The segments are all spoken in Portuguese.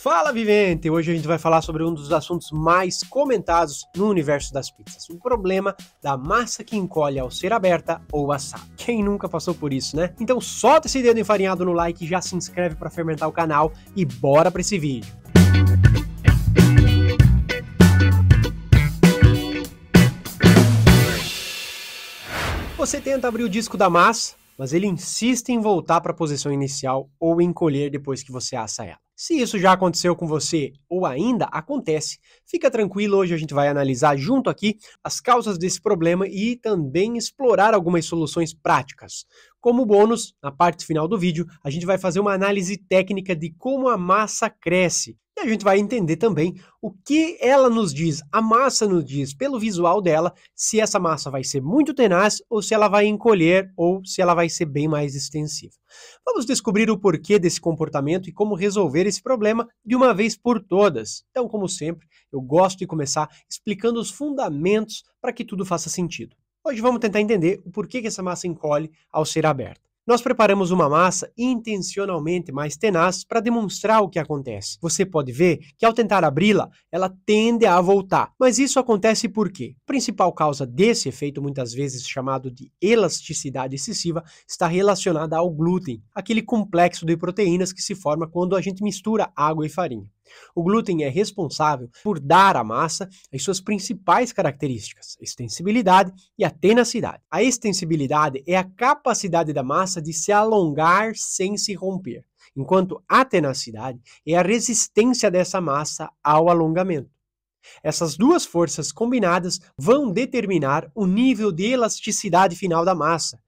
Fala, vivente! Hoje a gente vai falar sobre um dos assuntos mais comentados no universo das pizzas, o problema da massa que encolhe ao ser aberta ou assada. Quem nunca passou por isso, né? Então solta esse dedo enfarinhado no like e já se inscreve para fermentar o canal e bora para esse vídeo. Você tenta abrir o disco da massa, mas ele insiste em voltar para a posição inicial ou encolher depois que você assa ela. Se isso já aconteceu com você ou ainda acontece, fica tranquilo, hoje a gente vai analisar junto aqui as causas desse problema e também explorar algumas soluções práticas. Como bônus, na parte final do vídeo, a gente vai fazer uma análise técnica de como a massa cresce. E a gente vai entender também o que ela nos diz, a massa nos diz pelo visual dela, se essa massa vai ser muito tenaz ou se ela vai encolher ou se ela vai ser bem mais extensiva. Vamos descobrir o porquê desse comportamento e como resolver esse problema de uma vez por todas. Então, como sempre, eu gosto de começar explicando os fundamentos para que tudo faça sentido. Hoje vamos tentar entender o porquê que essa massa encolhe ao ser aberta. Nós preparamos uma massa intencionalmente mais tenaz para demonstrar o que acontece. Você pode ver que ao tentar abri-la, ela tende a voltar. Mas isso acontece por quê? A principal causa desse efeito, muitas vezes chamado de elasticidade excessiva, está relacionada ao glúten, aquele complexo de proteínas que se forma quando a gente mistura água e farinha. O glúten é responsável por dar à massa as suas principais características, a extensibilidade e a tenacidade. A extensibilidade é a capacidade da massa de se alongar sem se romper, enquanto a tenacidade é a resistência dessa massa ao alongamento. Essas duas forças combinadas vão determinar o nível de elasticidade final da massa.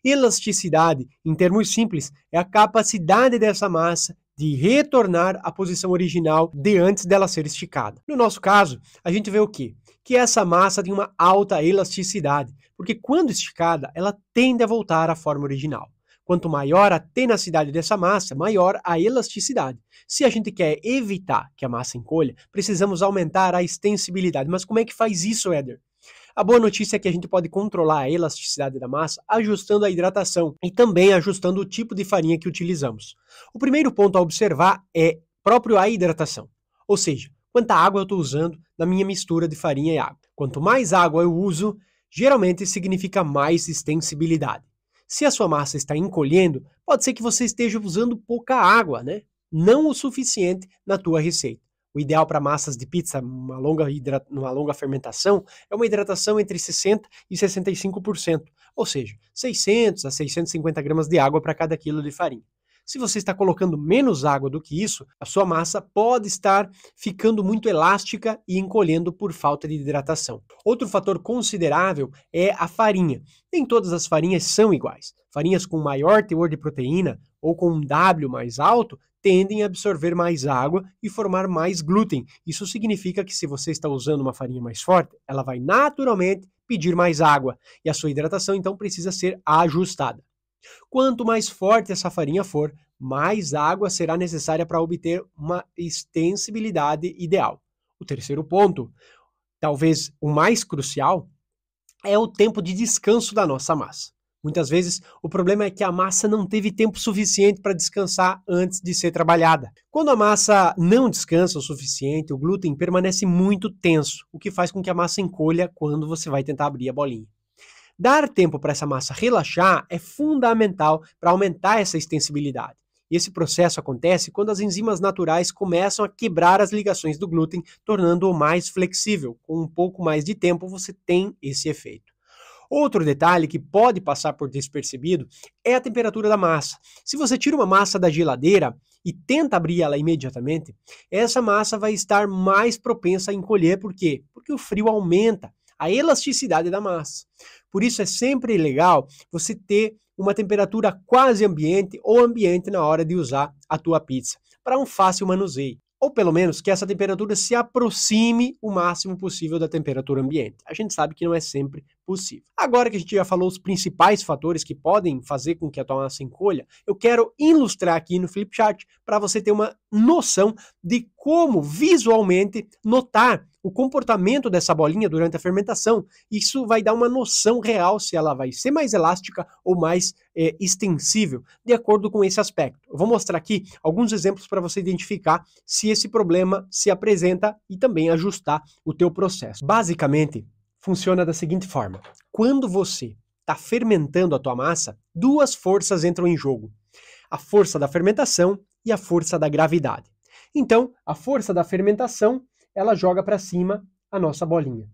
Elasticidade, em termos simples, é a capacidade dessa massa de retornar à posição original de antes dela ser esticada. No nosso caso, a gente vê o quê? Que essa massa tem uma alta elasticidade, porque quando esticada, ela tende a voltar à forma original. Quanto maior a tenacidade dessa massa, maior a elasticidade. Se a gente quer evitar que a massa encolha, precisamos aumentar a extensibilidade. Mas como é que faz isso, Éder? A boa notícia é que a gente pode controlar a elasticidade da massa ajustando a hidratação e também ajustando o tipo de farinha que utilizamos. O primeiro ponto a observar é próprio a hidratação, ou seja, quanta água eu estou usando na minha mistura de farinha e água. Quanto mais água eu uso, geralmente significa mais extensibilidade. Se a sua massa está encolhendo, pode ser que você esteja usando pouca água, né? Não o suficiente na tua receita. O ideal para massas de pizza, uma longa fermentação, é uma hidratação entre 60% e 65%, ou seja, 600 a 650 gramas de água para cada quilo de farinha. Se você está colocando menos água do que isso, a sua massa pode estar ficando muito elástica e encolhendo por falta de hidratação. Outro fator considerável é a farinha. Nem todas as farinhas são iguais. Farinhas com maior teor de proteína ou com um W mais alto tendem a absorver mais água e formar mais glúten. Isso significa que se você está usando uma farinha mais forte, ela vai naturalmente pedir mais água e a sua hidratação então precisa ser ajustada. Quanto mais forte essa farinha for, mais água será necessária para obter uma extensibilidade ideal. O terceiro ponto, talvez o mais crucial, é o tempo de descanso da nossa massa. Muitas vezes, o problema é que a massa não teve tempo suficiente para descansar antes de ser trabalhada. Quando a massa não descansa o suficiente, o glúten permanece muito tenso, o que faz com que a massa encolha quando você vai tentar abrir a bolinha. Dar tempo para essa massa relaxar é fundamental para aumentar essa extensibilidade. E esse processo acontece quando as enzimas naturais começam a quebrar as ligações do glúten, tornando-o mais flexível. Com um pouco mais de tempo, você tem esse efeito. Outro detalhe que pode passar por despercebido é a temperatura da massa. Se você tira uma massa da geladeira e tenta abrir ela imediatamente, essa massa vai estar mais propensa a encolher. Por quê? Porque o frio aumenta a elasticidade da massa. Por isso é sempre legal você ter uma temperatura quase ambiente ou ambiente na hora de usar a tua pizza, para um fácil manuseio. Ou pelo menos que essa temperatura se aproxime o máximo possível da temperatura ambiente. A gente sabe que não é sempre possível. Agora que a gente já falou os principais fatores que podem fazer com que a tua massa encolha, eu quero ilustrar aqui no Flipchart para você ter uma noção de como visualmente notar o comportamento dessa bolinha durante a fermentação. Isso vai dar uma noção real se ela vai ser mais elástica ou mais extensível, de acordo com esse aspecto. Eu vou mostrar aqui alguns exemplos para você identificar se esse problema se apresenta e também ajustar o teu processo. Basicamente, funciona da seguinte forma. Quando você está fermentando a tua massa, duas forças entram em jogo. A força da fermentação e a força da gravidade. Então, a força da fermentação, ela joga para cima a nossa bolinha.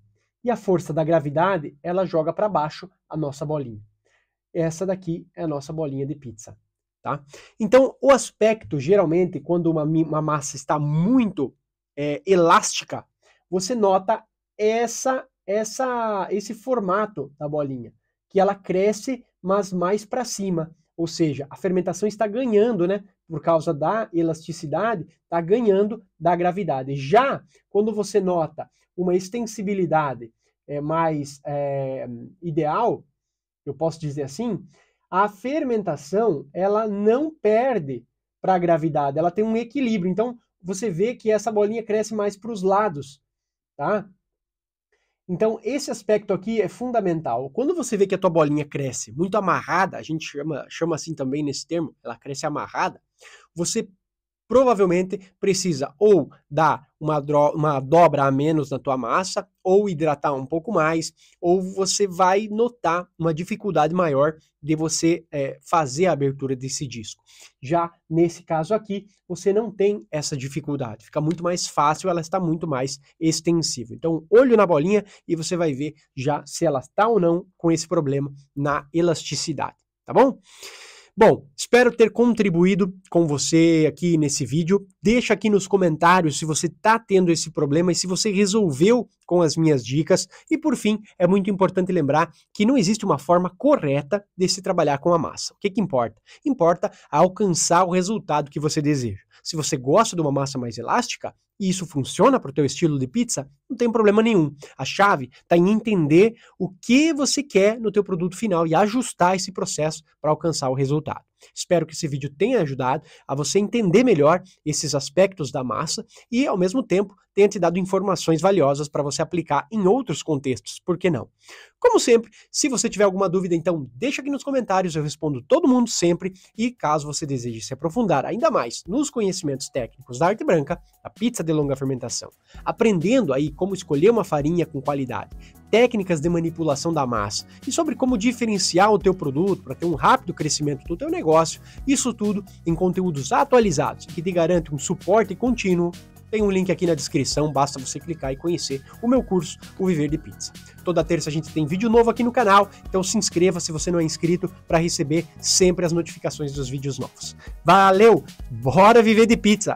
E a força da gravidade, ela joga para baixo a nossa bolinha. Essa daqui é a nossa bolinha de pizza, tá? Então, o aspecto, geralmente, quando uma massa está muito elástica, você nota esse formato da bolinha, que ela cresce, mas mais para cima. Ou seja, a fermentação está ganhando, né? Por causa da elasticidade, está ganhando da gravidade. Já quando você nota uma extensibilidade mais ideal, eu posso dizer assim, a fermentação ela não perde para a gravidade, ela tem um equilíbrio. Então, você vê que essa bolinha cresce mais para os lados, tá? Então, esse aspecto aqui é fundamental. Quando você vê que a tua bolinha cresce muito amarrada, a gente chama assim também nesse termo, ela cresce amarrada, você provavelmente precisa ou dar uma dobra a menos na tua massa, ou hidratar um pouco mais, ou você vai notar uma dificuldade maior de você fazer a abertura desse disco. Já nesse caso aqui, você não tem essa dificuldade, fica muito mais fácil, ela está muito mais extensível. Então, olho na bolinha e você vai ver já se ela está ou não com esse problema na elasticidade, tá bom? Bom, espero ter contribuído com você aqui nesse vídeo. Deixa aqui nos comentários se você está tendo esse problema e se você resolveu com as minhas dicas. E por fim, é muito importante lembrar que não existe uma forma correta de se trabalhar com a massa. O que importa? Importa alcançar o resultado que você deseja. Se você gosta de uma massa mais elástica, e isso funciona para o teu estilo de pizza, não tem problema nenhum. A chave está em entender o que você quer no teu produto final e ajustar esse processo para alcançar o resultado. Espero que esse vídeo tenha ajudado a você entender melhor esses aspectos da massa e, ao mesmo tempo, tenha te dado informações valiosas para você aplicar em outros contextos, por que não? Como sempre, se você tiver alguma dúvida, então deixa aqui nos comentários, eu respondo todo mundo sempre, e caso você deseje se aprofundar ainda mais nos conhecimentos técnicos da arte branca, da pizza de longa fermentação, aprendendo aí como escolher uma farinha com qualidade, técnicas de manipulação da massa e sobre como diferenciar o teu produto para ter um rápido crescimento do teu negócio, isso tudo em conteúdos atualizados que te garante um suporte contínuo. Tem um link aqui na descrição, basta você clicar e conhecer o meu curso, o Viver de Pizza. Toda terça a gente tem vídeo novo aqui no canal, então se inscreva se você não é inscrito para receber sempre as notificações dos vídeos novos. Valeu, bora viver de pizza!